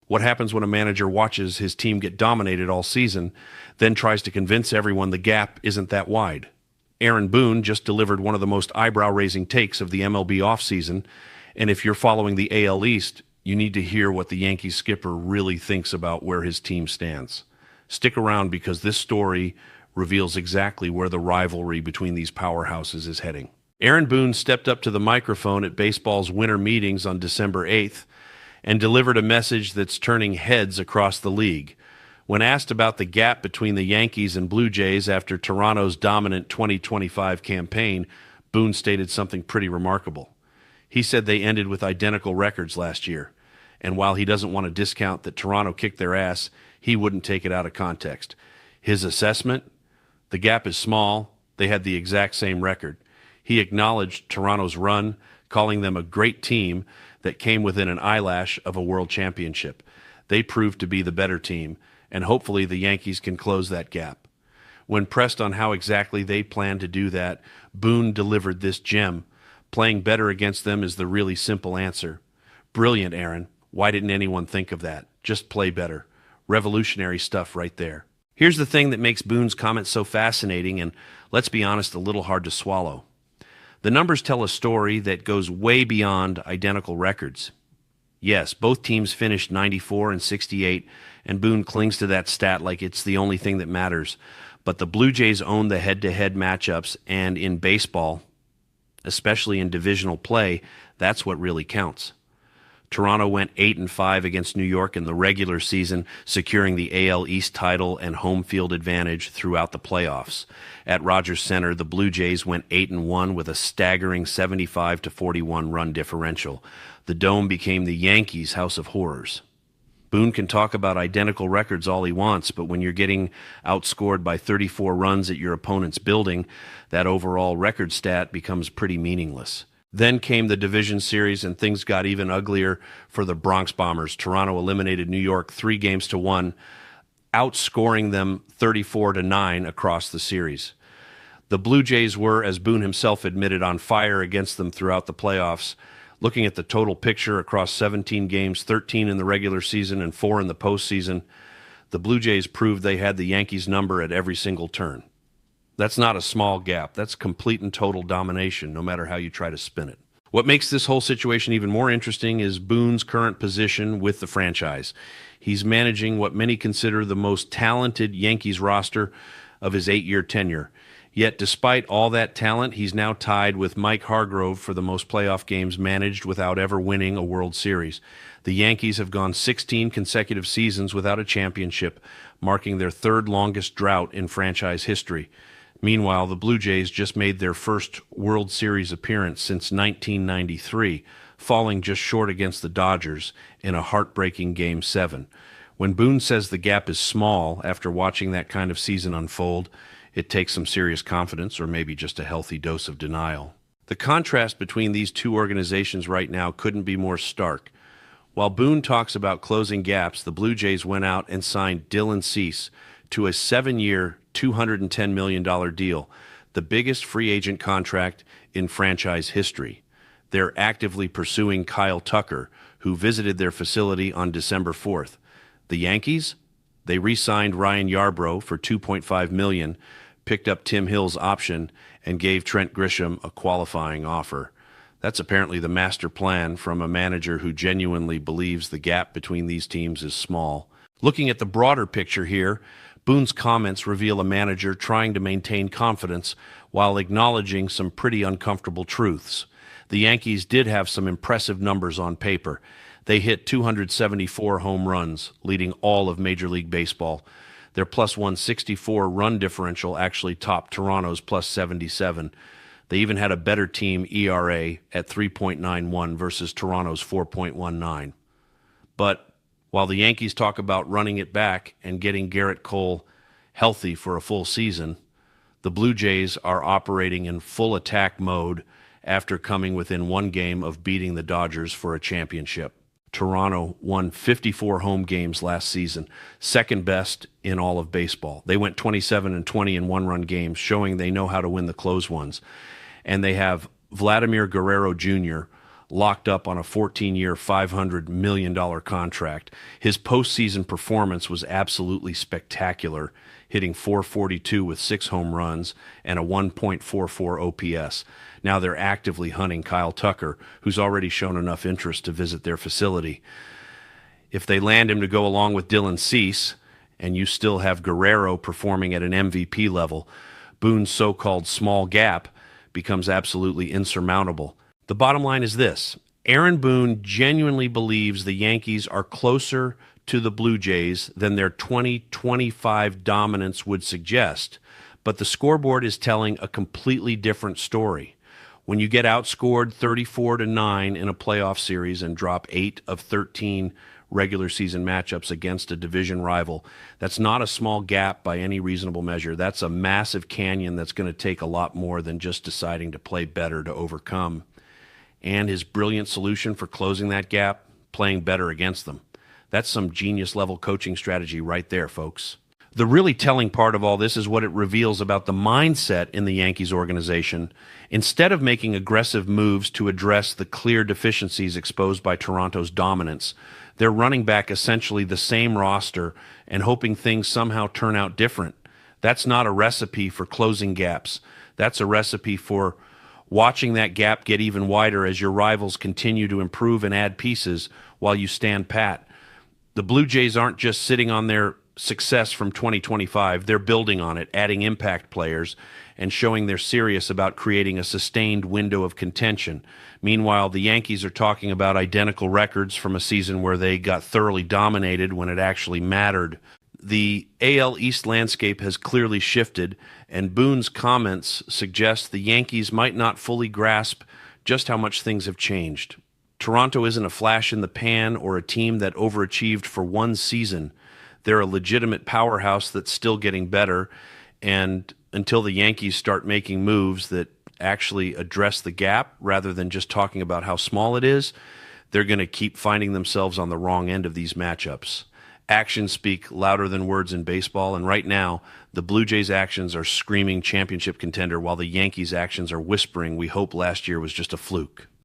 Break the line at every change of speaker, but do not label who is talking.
What happens when a manager watches his team get dominated all season, then tries to convince everyone the gap isn't that wide? Aaron Boone just delivered one of the most eyebrow-raising takes of the MLB offseason, and if you're following the AL East, you need to hear what the Yankees skipper really thinks about where his team stands. Stick around because this story reveals exactly where the rivalry between these powerhouses is heading. Aaron Boone stepped up to the microphone at baseball's winter meetings on December 8th and delivered a message that's turning heads across the league. When asked about the gap between the Yankees and Blue Jays after Toronto's dominant 2025 campaign, Boone stated something pretty remarkable. He said they ended with identical records last year, and while he doesn't want to discount that Toronto kicked their ass, he wouldn't take it out of context. His assessment? The gap is small. They had the exact same record. He acknowledged Toronto's run, calling them a great team that came within an eyelash of a world championship. They proved to be the better team, and hopefully the Yankees can close that gap. When pressed on how exactly they plan to do that, Boone delivered this gem. Playing better against them is the really simple answer. Brilliant, Aaron. Why didn't anyone think of that? Just play better. Revolutionary stuff right there. Here's the thing that makes Boone's comment so fascinating and, let's be honest, a little hard to swallow. The numbers tell a story that goes way beyond identical records. Yes, both teams finished 94 and 68, and Boone clings to that stat like it's the only thing that matters. But the Blue Jays own the head-to-head matchups, and in baseball, especially in divisional play, that's what really counts. Toronto went 8-5 against New York in the regular season, securing the AL East title and home field advantage throughout the playoffs. At Rogers Center, the Blue Jays went 8-1 with a staggering 75-41 run differential. The Dome became the Yankees' house of horrors. Boone can talk about identical records all he wants, but when you're getting outscored by 34 runs at your opponent's building, that overall record stat becomes pretty meaningless. Then came the division series, and things got even uglier for the Bronx Bombers. Toronto eliminated New York 3-1, outscoring them 34-9 across the series. The Blue Jays were, as Boone himself admitted, on fire against them throughout the playoffs. Looking at the total picture across 17 games, 13 in the regular season and 4 in the postseason, the Blue Jays proved they had the Yankees' number at every single turn. That's not a small gap. That's complete and total domination, no matter how you try to spin it. What makes this whole situation even more interesting is Boone's current position with the franchise. He's managing what many consider the most talented Yankees roster of his 8-year tenure. Yet, despite all that talent, he's now tied with Mike Hargrove for the most playoff games managed without ever winning a World Series. The Yankees have gone 16 consecutive seasons without a championship, marking their third longest drought in franchise history. Meanwhile, the Blue Jays just made their first World Series appearance since 1993, falling just short against the Dodgers in a heartbreaking Game 7. When Boone says the gap is small after watching that kind of season unfold, it takes some serious confidence or maybe just a healthy dose of denial. The contrast between these two organizations right now couldn't be more stark. While Boone talks about closing gaps, the Blue Jays went out and signed Dylan Cease to a 7-year, $210 million deal, the biggest free agent contract in franchise history. They're actively pursuing Kyle Tucker, who visited their facility on December 4th. The Yankees? They re-signed Ryan Yarbrough for $2.5 million, picked up Tim Hill's option, and gave Trent Grisham a qualifying offer. That's apparently the master plan from a manager who genuinely believes the gap between these teams is small. Looking at the broader picture here, Boone's comments reveal a manager trying to maintain confidence while acknowledging some pretty uncomfortable truths. The Yankees did have some impressive numbers on paper. They hit 274 home runs, leading all of Major League Baseball. Their plus 164 run differential actually topped Toronto's plus 77. They even had a better team ERA at 3.91 versus Toronto's 4.19. But while the Yankees talk about running it back and getting Garrett Cole healthy for a full season, the Blue Jays are operating in full attack mode after coming within one game of beating the Dodgers for a championship. Toronto won 54 home games last season, second best in all of baseball. They went 27-20 in one-run games, showing they know how to win the close ones. And they have Vladimir Guerrero Jr., locked up on a 14-year, $500 million contract. His postseason performance was absolutely spectacular, hitting .442 with 6 home runs and a 1.44 OPS. Now they're actively hunting Kyle Tucker, who's already shown enough interest to visit their facility. If they land him to go along with Dylan Cease, and you still have Guerrero performing at an MVP level, Boone's so-called small gap becomes absolutely insurmountable. The bottom line is this: Aaron Boone genuinely believes the Yankees are closer to the Blue Jays than their 20-25 dominance would suggest, but the scoreboard is telling a completely different story. When you get outscored 34-9 in a playoff series and drop 8 of 13 regular season matchups against a division rival, that's not a small gap by any reasonable measure. That's a massive canyon that's going to take a lot more than just deciding to play better to overcome. And his brilliant solution for closing that gap: playing better against them. That's some genius-level coaching strategy right there, folks. The really telling part of all this is what it reveals about the mindset in the Yankees organization. Instead of making aggressive moves to address the clear deficiencies exposed by Toronto's dominance, they're running back essentially the same roster and hoping things somehow turn out different. That's not a recipe for closing gaps. That's a recipe for watching that gap get even wider as your rivals continue to improve and add pieces while you stand pat. The Blue Jays aren't just sitting on their success from 2025. They're building on it, adding impact players, and showing they're serious about creating a sustained window of contention. Meanwhile, the Yankees are talking about identical records from a season where they got thoroughly dominated when it actually mattered. The AL East landscape has clearly shifted, and Boone's comments suggest the Yankees might not fully grasp just how much things have changed. Toronto isn't a flash in the pan or a team that overachieved for one season. They're a legitimate powerhouse that's still getting better, and until the Yankees start making moves that actually address the gap rather than just talking about how small it is, they're going to keep finding themselves on the wrong end of these matchups. Actions speak louder than words in baseball, and right now, the Blue Jays' actions are screaming championship contender, while the Yankees' actions are whispering, we hope last year was just a fluke.